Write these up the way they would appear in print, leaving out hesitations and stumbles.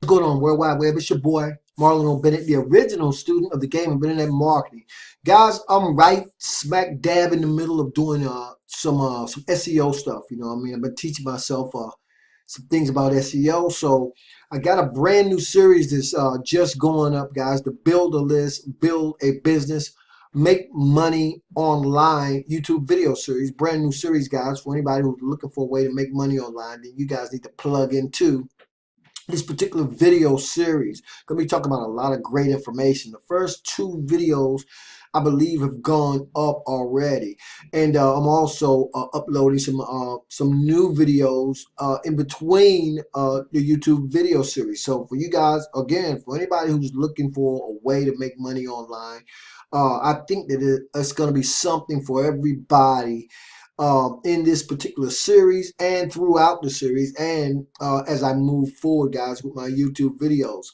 Going on World Wide Web? It's your boy Marlon O'Bennett, the original student of the game of internet marketing. Guys, I'm right smack dab in the middle of doing some SEO stuff. You know what I mean? I've been teaching myself some things about SEO. So I got a brand new series that's just going up, guys. To build a list, build a business, make money online YouTube video series. Brand new series, guys. For anybody who's looking for a way to make money online, then you guys need to plug into this particular video series. Gonna be talking about a lot of great information. The first two videos, I believe, have gone up already, and I'm also uploading some new videos in between the YouTube video series. So for you guys, again, for anybody who's looking for a way to make money online, I think that it's going to be something for everybody in this particular series and throughout the series, and as I move forward, guys, with my YouTube videos.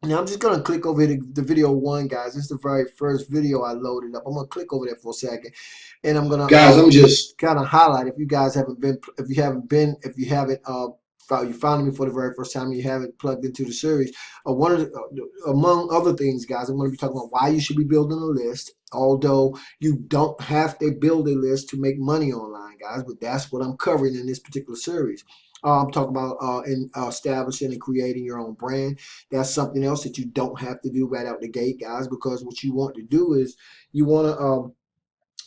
Now I'm just gonna click over here to the video one, guys. This is the very first video I loaded up. I'm gonna click over there for a second, and I'm gonna Guys, I'm just kind of highlight, if you guys haven't been, if you haven't you found me for the very first time and you haven't plugged into the series. One of among other things, guys, I'm going to be talking about why you should be building a list. Although you don't have to build a list to make money online, guys, but that's what I'm covering in this particular series. I'm talking about establishing and creating your own brand. That's something else that you don't have to do right out the gate, guys, because what you want to do is you want to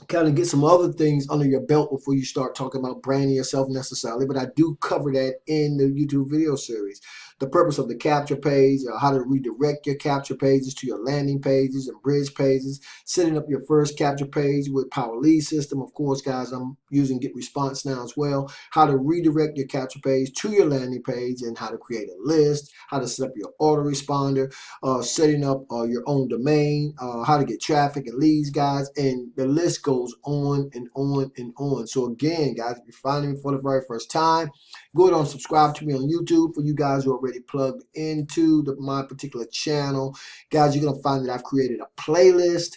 kind of get some other things under your belt before you start talking about branding yourself necessarily. But I do cover that in the YouTube video series. The purpose of the capture page, how to redirect your capture pages to your landing pages and bridge pages, setting up your first capture page with Power Lead System. Of course, guys, I'm using Get Response now as well. How to redirect your capture page to your landing page, and how to create a list, how to set up your autoresponder, setting up your own domain, how to get traffic and leads, guys, and the list goes on and on and on. So again, guys, if you're finding me for the very first time, go ahead and subscribe to me on YouTube. For you guys who are already plugged into my particular channel, guys, you're gonna find that I've created a playlist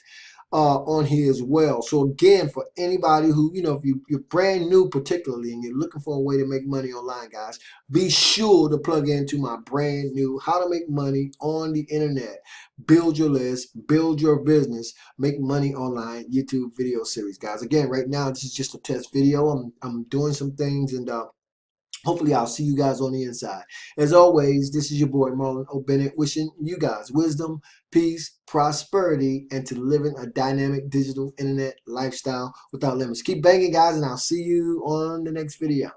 on here as well. So again, for anybody who, if you're brand new particularly and you're looking for a way to make money online, guys, be sure to plug into my brand new How to Make Money on the Internet, Build Your List, Build Your Business, Make Money Online YouTube video series, guys. Again, right now, this is just a test video. I'm doing some things, and hopefully I'll see you guys on the inside. As always, this is your boy Marlon O'Bennett, wishing you guys wisdom, peace, prosperity, and to living a dynamic digital internet lifestyle without limits. Keep banging, guys, and I'll see you on the next video.